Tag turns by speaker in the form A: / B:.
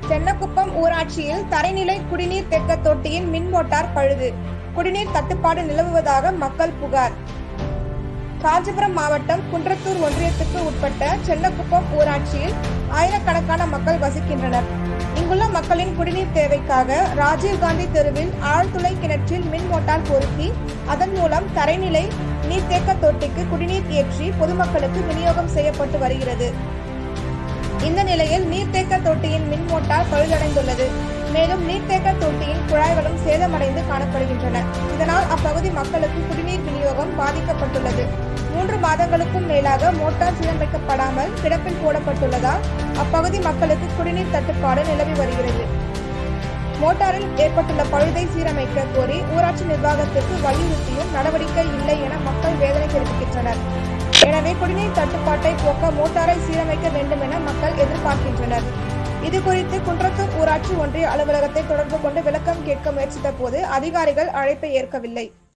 A: சென்னகுப்பம் ஊராட்சியில் தரைநிலை குடிநீர் தேக்க தொட்டியின் மின் மோட்டார் பழுது. குடிநீர் தட்டுப்பாடு நிலவுவதாக மக்கள் புகார். காஞ்சிபுரம் மாவட்டம் குன்றத்தூர் ஒன்றியத்துக்கு உட்பட்ட சென்னகுப்பம் ஊராட்சியில் ஆயிரக்கணக்கான மக்கள் வசிக்கின்றனர். இங்குள்ள மக்களின் குடிநீர் தேவைக்காக ராஜீவ்காந்தி தெருவில் ஆழ்துளை கிணற்றில் மின் மோட்டார் பொருத்தி அதன் மூலம் தரைநிலை நீர்த்தேக்க தொட்டிக்கு குடிநீர் ஏற்றி பொதுமக்களுக்கு விநியோகம் செய்யப்பட்டு வருகிறது. இந்த நிலையில் நீர்த்தேக்க தொட்டியின் மின் மோட்டார் பழுதடைந்துள்ளது. மேலும் நீர்த்தேக்க தொட்டியின் குழாய்களும் சேதமடைந்து காணப்படுகின்றன. இதனால் அப்பகுதி மக்களுக்கு குடிநீர் விநியோகம் பாதிக்கப்பட்டுள்ளது. 3 மாதங்களுக்கும் மேலாக மோட்டார் சீரமைக்கப்படாமல் கிடப்பில் போடப்பட்டுள்ளதால் அப்பகுதி மக்களுக்கு குடிநீர் தட்டுப்பாடு நிலவி வருகிறது. மோட்டாரில் ஏற்பட்டுள்ள பழுதை சீரமைக்க கோரி ஊராட்சி நிர்வாகத்திற்கு வலியுறுத்தியும் நடவடிக்கை இல்லை என மக்கள் வேதனை தெரிவிக்கின்றனர். எனவே குடிநீர் தட்டுப்பாட்டை போக்க மோட்டாரை சீரமைக்க வேண்டும் என மக்கள் எதிர்பார்க்கின்றனர். இதுகுறித்து குன்றத்தூர் ஊராட்சி ஒன்றிய அலுவலகத்தை தொடர்பு கொண்டு விளக்கம் கேட்க முயற்சித்த போது அதிகாரிகள் அழைப்பை ஏற்கவில்லை.